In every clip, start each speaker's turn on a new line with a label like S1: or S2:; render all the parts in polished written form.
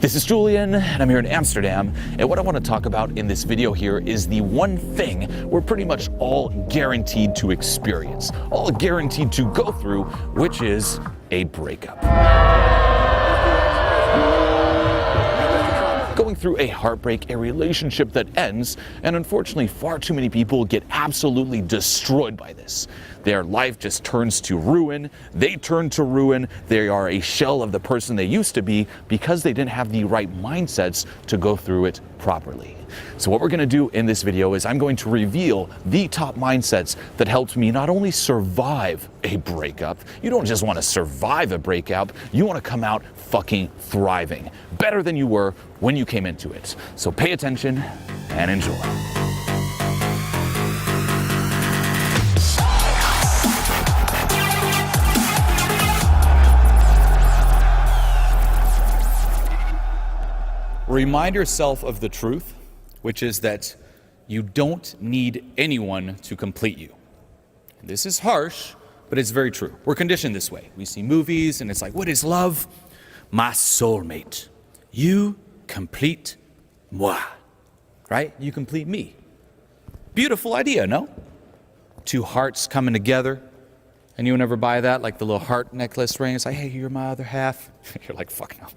S1: This is Julian, and I'm here in Amsterdam, and what I want to talk about in this video here is the one thing we're pretty much all guaranteed to experience, all guaranteed to go through, which is a breakup. Going through a heartbreak, a relationship that ends, and unfortunately far too many people get absolutely destroyed by this. Their life just turns to ruin, they turn to ruin, they are a shell of the person they used to be because they didn't have the right mindsets to go through it properly. So what we're going to do in this video is I'm going to reveal the top mindsets that helped me not only survive a breakup, you don't just want to survive a breakup, you want to come out fucking thriving, better than you were when you came into it. So pay attention and enjoy. Remind yourself of the truth, which is that you don't need anyone to complete you. This is harsh, but it's very true. We're conditioned this way. We see movies and it's like, what is love? My soulmate. You complete moi. Right? You complete me. Beautiful idea, no? Two hearts coming together. Anyone ever buy that? Like the little heart necklace ring? It's like, hey, you're my other half. You're like, fuck no.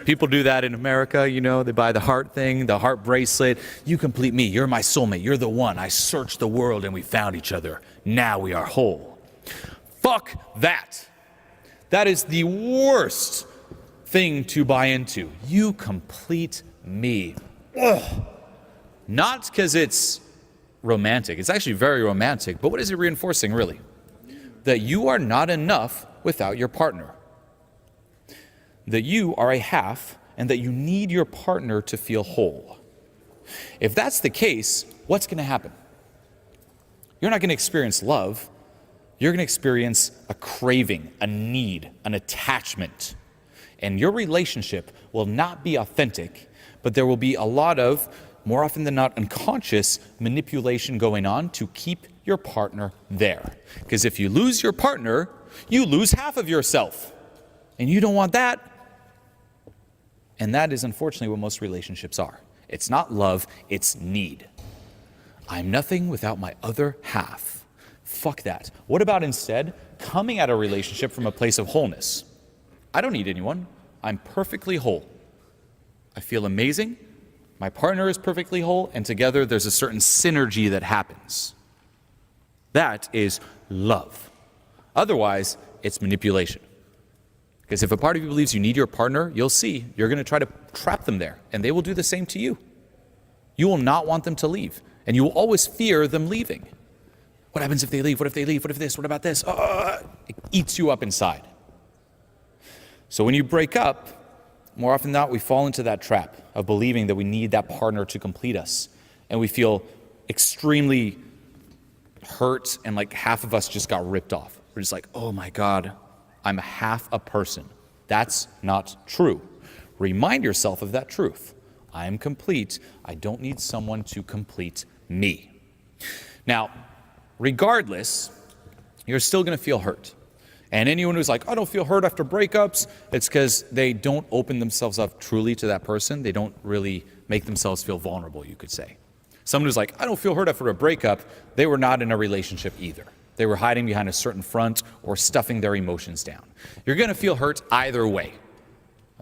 S1: People do that in America, you know, they buy the heart thing, the heart bracelet. You complete me, you're my soulmate, you're the one. I searched the world and we found each other. Now we are whole. Fuck that. That is the worst thing to buy into. You complete me. Ugh. Not because it's romantic, it's actually very romantic, but what is it reinforcing really? That you are not enough without your partner. That you are a half and that you need your partner to feel whole. If that's the case, what's going to happen? You're not going to experience love. You're going to experience a craving, a need, an attachment. And your relationship will not be authentic, but there will be a lot of, more often than not, unconscious manipulation going on to keep your partner there. Because if you lose your partner, you lose half of yourself. And you don't want that. And that is unfortunately what most relationships are. It's not love, it's need. I'm nothing without my other half. Fuck that. What about instead coming at a relationship from a place of wholeness? I don't need anyone. I'm perfectly whole. I feel amazing. My partner is perfectly whole, and together there's a certain synergy that happens. That is love. Otherwise, it's manipulation. Because if a part of you believes you need your partner, you'll see you're going to try to trap them there, and they will do the same to you. You will not want them to leave, and you will always fear them leaving. What happens if they leave? What if they leave? What if this? What about this? It eats you up inside. So when you break up, more often than not, we fall into that trap of believing that we need that partner to complete us, and we feel extremely hurt, and like half of us just got ripped off. We're just like, oh my God, I'm half a person. That's not true. Remind yourself of that truth. I am complete. I don't need someone to complete me. Now, regardless, you're still going to feel hurt. And anyone who's like, I don't feel hurt after breakups, it's because they don't open themselves up truly to that person. They don't really make themselves feel vulnerable, you could say. Someone who's like, I don't feel hurt after a breakup, they were not in a relationship either. They were hiding behind a certain front or stuffing their emotions down. You're going to feel hurt either way,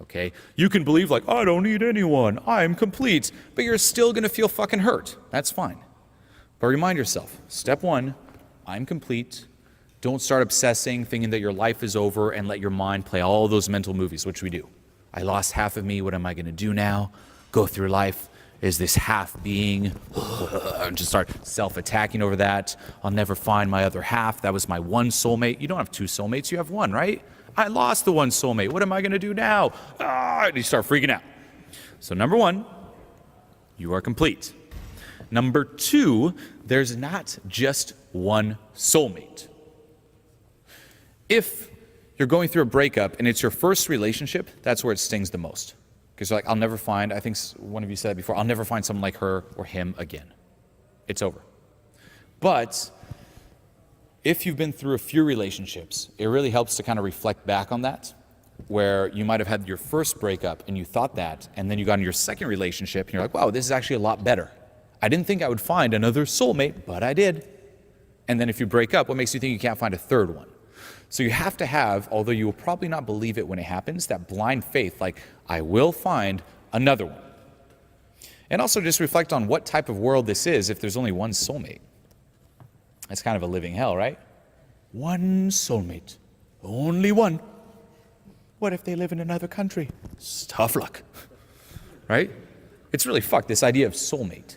S1: okay? You can believe like, I don't need anyone, I'm complete, but you're still going to feel fucking hurt. That's fine. But remind yourself, step one, I'm complete. Don't start obsessing, thinking that your life is over, and let your mind play all those mental movies, which we do. I lost half of me, what am I going to do now? Go through life. Is this half being, and just start self-attacking over that. I'll never find my other half. That was my one soulmate. You don't have two soulmates, you have one, right? I lost the one soulmate. What am I going to do now? And you start freaking out. So number one, you are complete. Number two, there's not just one soulmate. If you're going through a breakup and it's your first relationship, that's where it stings the most. Because you're like, I'll never find, I think one of you said that before, I'll never find someone like her or him again. It's over. But if you've been through a few relationships, it really helps to kind of reflect back on that where you might have had your first breakup and you thought that, and then you got into your second relationship and you're like, wow, this is actually a lot better. I didn't think I would find another soulmate, but I did. And then if you break up, what makes you think you can't find a third one? So you have to have, although you will probably not believe it when it happens, that blind faith, like, I will find another one. And also just reflect on what type of world this is if there's only one soulmate. That's kind of a living hell, right? One soulmate, only one. What if they live in another country? It's tough luck, right? It's really fucked, this idea of soulmate.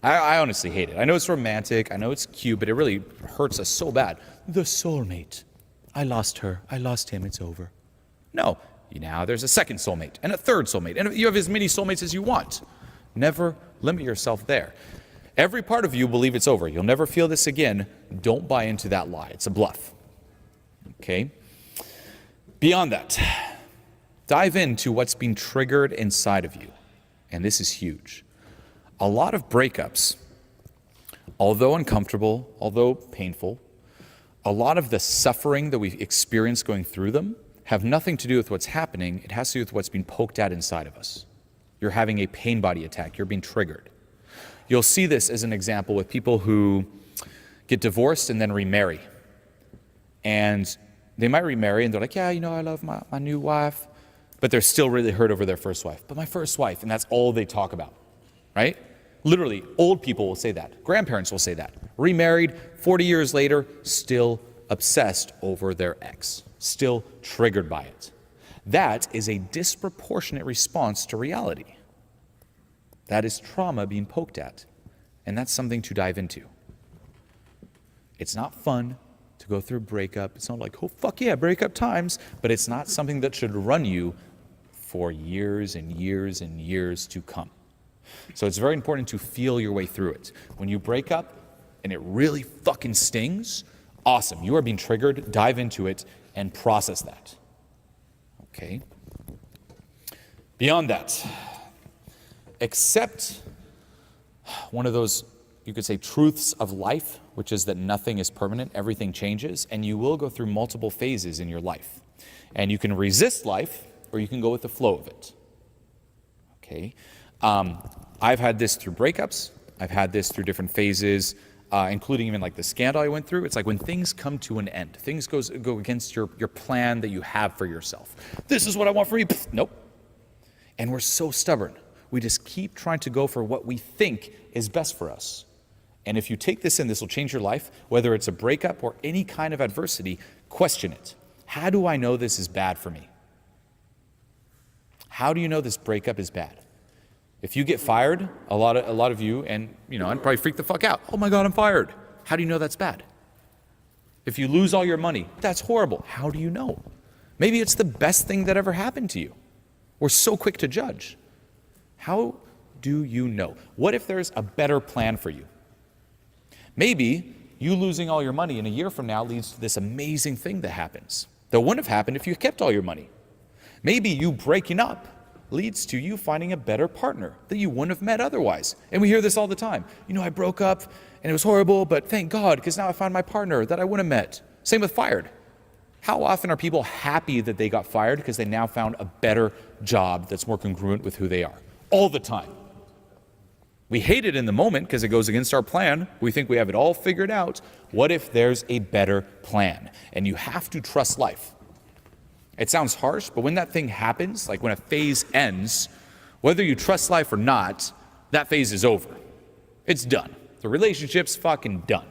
S1: I honestly hate it. I know it's romantic, I know it's cute, but it really hurts us so bad. The soulmate. I lost her, I lost him, it's over. No, now there's a second soulmate, and a third soulmate, and you have as many soulmates as you want. Never limit yourself there. Every part of you believe it's over. You'll never feel this again. Don't buy into that lie. It's a bluff. Okay? Beyond that, dive into what's being triggered inside of you. And this is huge. A lot of breakups, although uncomfortable, although painful, a lot of the suffering that we experience going through them have nothing to do with what's happening. It has to do with what's being poked at inside of us. You're having a pain body attack. You're being triggered. You'll see this as an example with people who get divorced and then remarry. And they might remarry and they're like, yeah, I love my new wife. But they're still really hurt over their first wife. But my first wife, and that's all they talk about, right? Literally, old people will say that. Grandparents will say that. Remarried, 40 years later, still obsessed over their ex. Still triggered by it. That is a disproportionate response to reality. That is trauma being poked at. And that's something to dive into. It's not fun to go through a breakup. It's not like, oh, fuck yeah, breakup times. But it's not something that should run you for years and years and years to come. So it's very important to feel your way through it. When you break up and it really fucking stings, awesome. You are being triggered. Dive into it and process that. Okay? Beyond that, accept one of those, you could say, truths of life, which is that nothing is permanent, everything changes, and you will go through multiple phases in your life. And you can resist life, or you can go with the flow of it. Okay? I've had this through breakups. I've had this through different phases, including even like the scandal I went through. It's like when things come to an end, things go against your plan that you have for yourself. This is what I want for you. Pfft, nope. And we're so stubborn. We just keep trying to go for what we think is best for us. And if you take this in, this will change your life. Whether it's a breakup or any kind of adversity, question it. How do I know this is bad for me? How do you know this breakup is bad? If you get fired, a lot of you, and I'd probably freak the fuck out. Oh my God, I'm fired. How do you know that's bad? If you lose all your money, that's horrible. How do you know? Maybe it's the best thing that ever happened to you. We're so quick to judge. How do you know? What if there's a better plan for you? Maybe you losing all your money in a year from now leads to this amazing thing that happens that wouldn't have happened if you kept all your money. Maybe you breaking up leads to you finding a better partner that you wouldn't have met otherwise. And we hear this all the time. I broke up and it was horrible, but thank God, because now I found my partner that I wouldn't have met. Same with fired. How often are people happy that they got fired because they now found a better job that's more congruent with who they are? All the time. We hate it in the moment because it goes against our plan. We think we have it all figured out. What if there's a better plan? And you have to trust life. It sounds harsh, but when that thing happens, like when a phase ends, whether you trust life or not, that phase is over. It's done. The relationship's fucking done.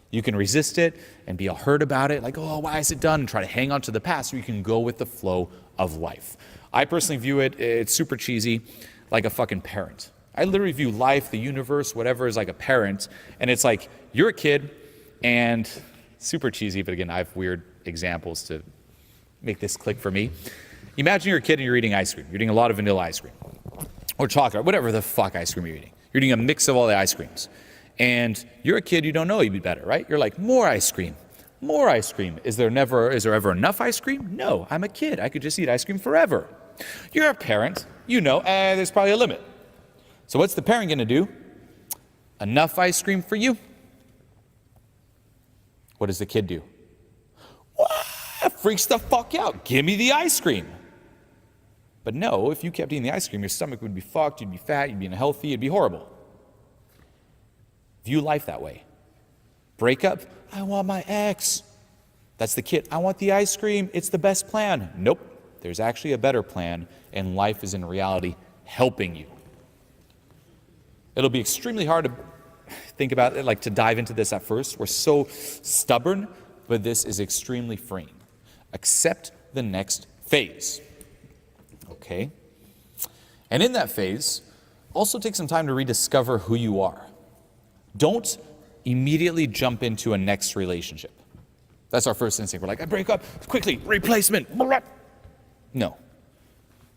S1: You can resist it and be all hurt about it, like, oh, why is it done? And try to hang on to the past, or you can go with the flow of life. I personally view it's super cheesy, like a fucking parent. I literally view life, the universe, whatever, as like a parent. And it's like, you're a kid, and super cheesy, but again, I have weird examples to make this click for me. Imagine you're a kid and you're eating ice cream. You're eating a lot of vanilla ice cream. Or chocolate, whatever the fuck ice cream you're eating. You're eating a mix of all the ice creams. And you're a kid, you don't know you'd be better, right? You're like, more ice cream. More ice cream. Is there ever enough ice cream? No, I'm a kid. I could just eat ice cream forever. You're a parent. You know, there's probably a limit. So what's the parent going to do? Enough ice cream for you? What does the kid do? What? That freaks the fuck out. Give me the ice cream. But no, if you kept eating the ice cream, your stomach would be fucked, you'd be fat, you'd be unhealthy, it'd be horrible. View life that way. Break up, I want my ex. That's the kid, I want the ice cream, it's the best plan. Nope, there's actually a better plan, and life is in reality helping you. It'll be extremely hard to think about it, like to dive into this at first. We're so stubborn, but this is extremely freeing. Accept the next phase. Okay? And in that phase, also take some time to rediscover who you are. Don't immediately jump into a next relationship. That's our first instinct. We're like, I break up, quickly, replacement. No.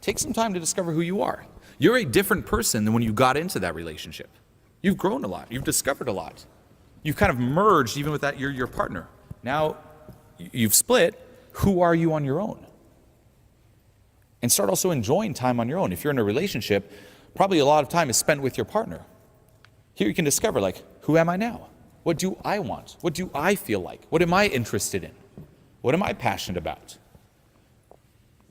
S1: Take some time to discover who you are. You're a different person than when you got into that relationship. You've grown a lot. You've discovered a lot. You've kind of merged even with that your partner. Now you've split. Who are you on your own? And start also enjoying time on your own. If you're in a relationship, probably a lot of time is spent with your partner. Here you can discover, like, who am I now? What do I want? What do I feel like? What am I interested in? What am I passionate about?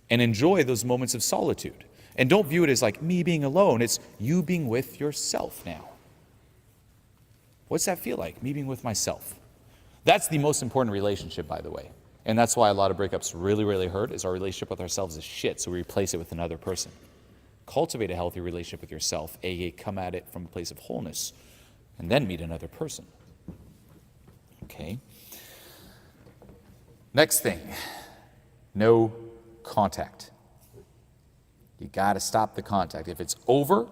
S1: And enjoy those moments of solitude. And don't view it as like me being alone. It's you being with yourself now. What's that feel like? Me being with myself. That's the most important relationship, by the way. And that's why a lot of breakups really, really hurt, is our relationship with ourselves is shit, so we replace it with another person. Cultivate a healthy relationship with yourself, aka come at it from a place of wholeness, and then meet another person. Okay? Next thing, no contact. You gotta stop the contact. If it's over,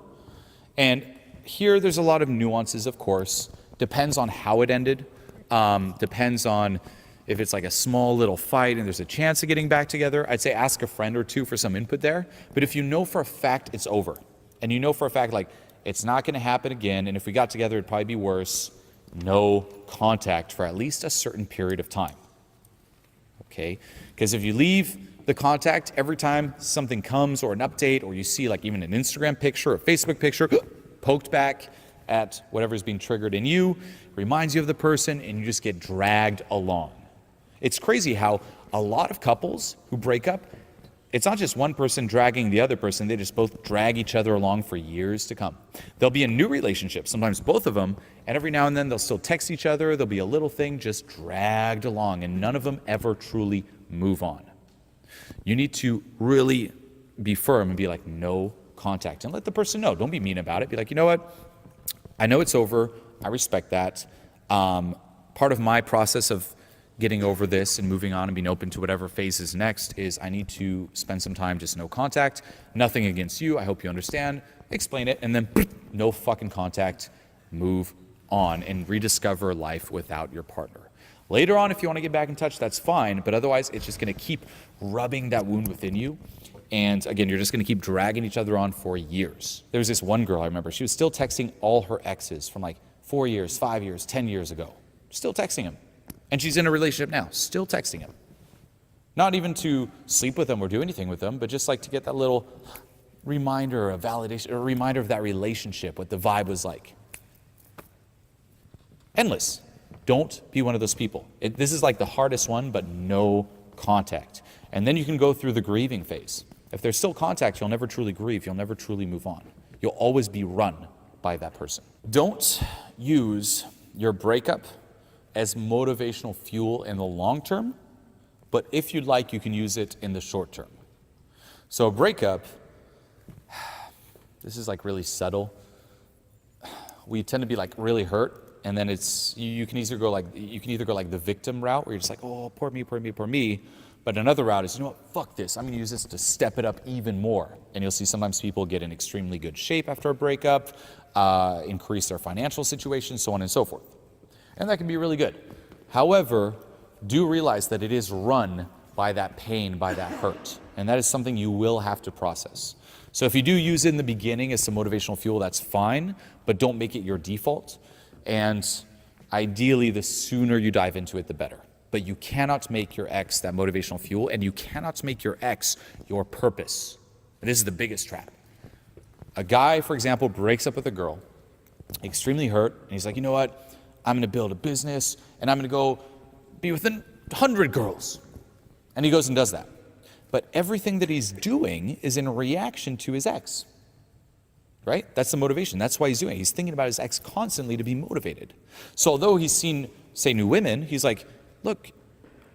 S1: and here there's a lot of nuances, of course, depends on how it ended, depends on if it's like a small little fight and there's a chance of getting back together. I'd say ask a friend or two for some input there. But if you know for a fact it's over, and you know for a fact like it's not gonna happen again, and if we got together it'd probably be worse, no contact for at least a certain period of time. Okay? Because if you leave the contact every time something comes or an update, or you see like even an Instagram picture or Facebook picture poked back at whatever's being triggered in you, reminds you of the person, and you just get dragged along. It's crazy how a lot of couples who break up, it's not just one person dragging the other person, they just both drag each other along for years to come. They'll be in new relationships, sometimes both of them, and every now and then they'll still text each other, there'll be a little thing just dragged along, and none of them ever truly move on. You need to really be firm and be like, no contact, and let the person know. Don't be mean about it. Be like, you know what? I know it's over. I respect that. Part of my process of getting over this and moving on and being open to whatever phase is next is I need to spend some time just no contact. Nothing against you. I hope you understand. Explain it, and then no fucking contact. Move on and rediscover life without your partner. Later on, if you want to get back in touch, that's fine, but otherwise it's just going to keep rubbing that wound within you. And again, you're just going to keep dragging each other on for years. There was this one girl I remember, she was still texting all her exes from like 4 years, 5 years, 10 years ago. Still texting them. And she's in a relationship now, still texting him. Not even to sleep with them or do anything with them, but just like to get that little reminder, a validation, or a reminder of that relationship, what the vibe was like. Endless. Don't be one of those people. This is like the hardest one, but no contact. And then you can go through the grieving phase. If there's still contact, you'll never truly grieve. You'll never truly move on. You'll always be run by that person. Don't use your breakup as motivational fuel in the long term, but if you'd like, you can use it in the short term. So a breakup, this is like really subtle. We tend to be like really hurt, and then it's you can either go like the victim route, where you're just like, oh, poor me, poor me, poor me. But another route is, you know what, fuck this. I'm gonna use this to step it up even more. And you'll see sometimes people get in extremely good shape after a breakup, increase their financial situation, so on and so forth. And that can be really good. However, do realize that it is run by that pain, by that hurt. And that is something you will have to process. So if you do use it in the beginning as some motivational fuel, that's fine, but don't make it your default. And ideally, the sooner you dive into it, the better. But you cannot make your ex that motivational fuel, and you cannot make your ex your purpose. And this is the biggest trap. A guy, for example, breaks up with a girl, extremely hurt, and he's like, you know what? I'm going to build a business, and I'm going to go be with 100 girls. And he goes and does that. But everything that he's doing is in reaction to his ex. Right? That's the motivation. That's why he's doing it. He's thinking about his ex constantly to be motivated. So although he's seen, say, new women, he's like, look,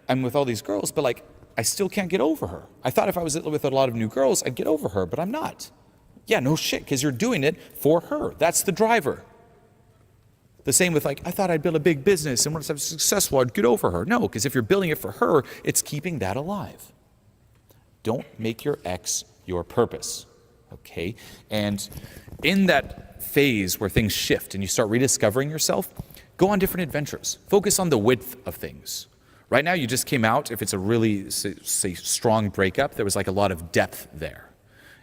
S1: I'm with all these girls, but like, I still can't get over her. I thought if I was with a lot of new girls, I'd get over her, but I'm not. Yeah, no shit, because you're doing it for her. That's the driver. The same with like, I thought I'd build a big business, and once I'm successful, I'd get over her. No, because if you're building it for her, it's keeping that alive. Don't make your ex your purpose, okay? And in that phase where things shift and you start rediscovering yourself, go on different adventures. Focus on the width of things. Right now, you just came out, if it's a really, say, strong breakup, there was like a lot of depth there.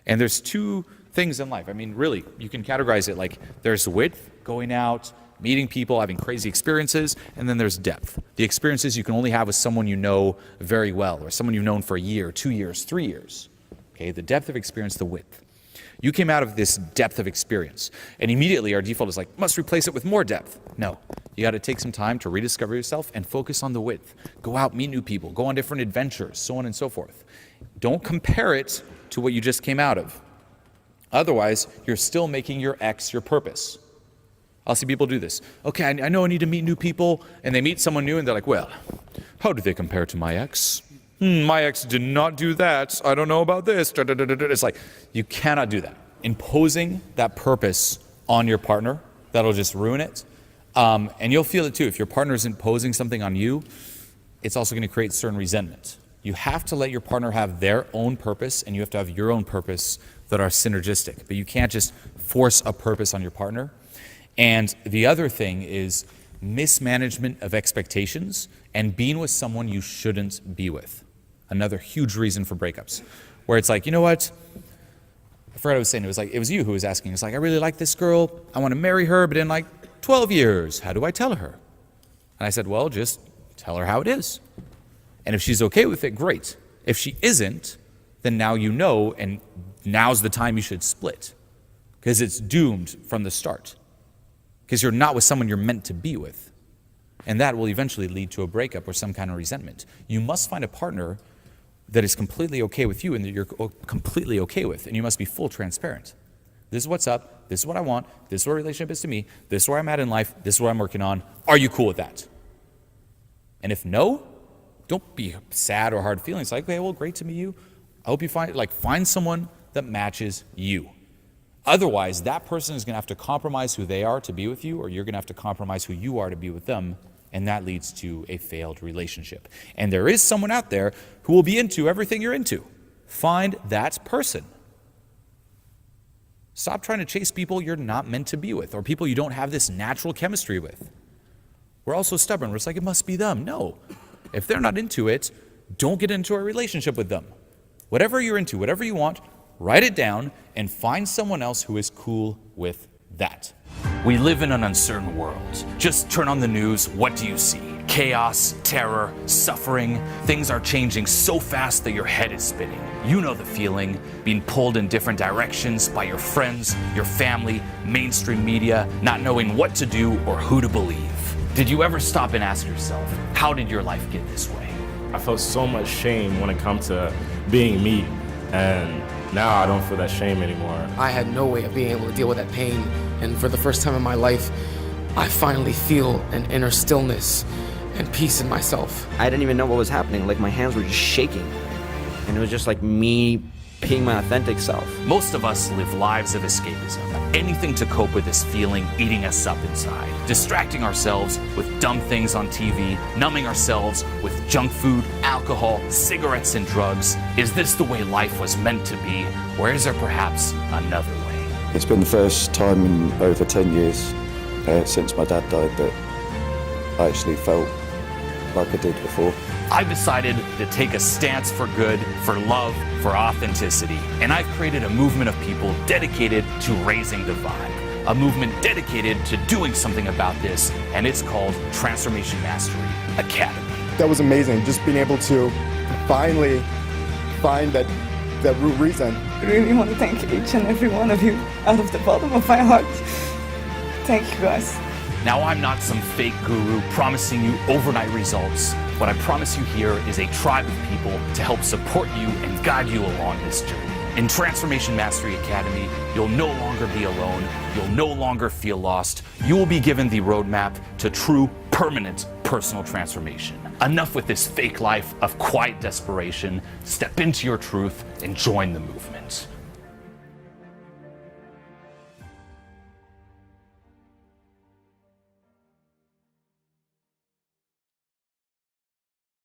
S1: And there's two things in life. I mean, really, you can categorize it like there's width, going out, meeting people, having crazy experiences, and then there's depth. The experiences you can only have with someone you know very well, or someone you've known for a year, 2 years, 3 years. Okay, the depth of experience, the width. You came out of this depth of experience, and immediately our default is like, must replace it with more depth. No, you got to take some time to rediscover yourself and focus on the width. Go out, meet new people, go on different adventures, so on and so forth. Don't compare it to what you just came out of. Otherwise, you're still making your ex your purpose. I'll see people do this. Okay, I know I need to meet new people, and they meet someone new, and they're like, well, how do they compare to my ex? My ex did not do that. I don't know about this. It's like, you cannot do that. Imposing that purpose on your partner, that'll just ruin it. And you'll feel it too. If your partner is imposing something on you, it's also going to create certain resentment. You have to let your partner have their own purpose, and you have to have your own purpose that are synergistic. But you can't just force a purpose on your partner. And the other thing is mismanagement of expectations and being with someone you shouldn't be with. Another huge reason for breakups, where it's like, you know what? I forgot what I was saying. It was you who was asking. It's like, I really like this girl. I want to marry her, but in like 12 years, how do I tell her? And I said, well, just tell her how it is. And if she's okay with it, great. If she isn't, then now you know, and now's the time you should split, because it's doomed from the start. Because you're not with someone you're meant to be with. And that will eventually lead to a breakup or some kind of resentment. You must find a partner that is completely okay with you and that you're completely okay with. And you must be full transparent. This is what's up. This is what I want. This is what a relationship is to me. This is where I'm at in life. This is what I'm working on. Are you cool with that? And if no, don't be sad or hard feeling. It's like, okay, well, great to meet you. I hope you find someone that matches you. Otherwise, that person is going to have to compromise who they are to be with you, or you're going to have to compromise who you are to be with them, and that leads to a failed relationship. And there is someone out there who will be into everything you're into. Find that person. Stop trying to chase people you're not meant to be with, or people you don't have this natural chemistry with. We're also stubborn. We're just like, it must be them. No. If they're not into it, don't get into a relationship with them. Whatever you're into, whatever you want, write it down and find someone else who is cool with that. We live in an uncertain world. Just turn on the news, what do you see? Chaos, terror, suffering. Things are changing so fast that your head is spinning. You know the feeling, being pulled in different directions by your friends, your family, mainstream media, not knowing what to do or who to believe. Did you ever stop and ask yourself, how did your life get this way?
S2: I felt so much shame when it comes to being me, and now I don't feel that shame anymore.
S3: I had no way of being able to deal with that pain, and for the first time in my life, I finally feel an inner stillness and peace in myself.
S4: I didn't even know what was happening. Like, my hands were just shaking, and it was just like me being my authentic self.
S1: Most of us live lives of escapism. Anything to cope with this feeling eating us up inside. Distracting ourselves with dumb things on TV, numbing ourselves with junk food, alcohol, cigarettes, and drugs. Is this the way life was meant to be, or is there perhaps another way?
S5: It's been the first time in over 10 years since my dad died that I actually felt like I did before.
S1: I've decided to take a stance for good, for love, for authenticity. And I've created a movement of people dedicated to raising the vibe. A movement dedicated to doing something about this, and it's called Transformation Mastery Academy.
S6: That was amazing, just being able to finally find that root reason.
S7: I really want to thank each and every one of you out of the bottom of my heart. Thank you, guys.
S1: Now, I'm not some fake guru promising you overnight results. What I promise you here is a tribe of people to help support you and guide you along this journey. In Transformation Mastery Academy, you'll no longer be alone, you'll no longer feel lost, you will be given the roadmap to true, permanent personal transformation. Enough with this fake life of quiet desperation. Step into your truth and join the movement.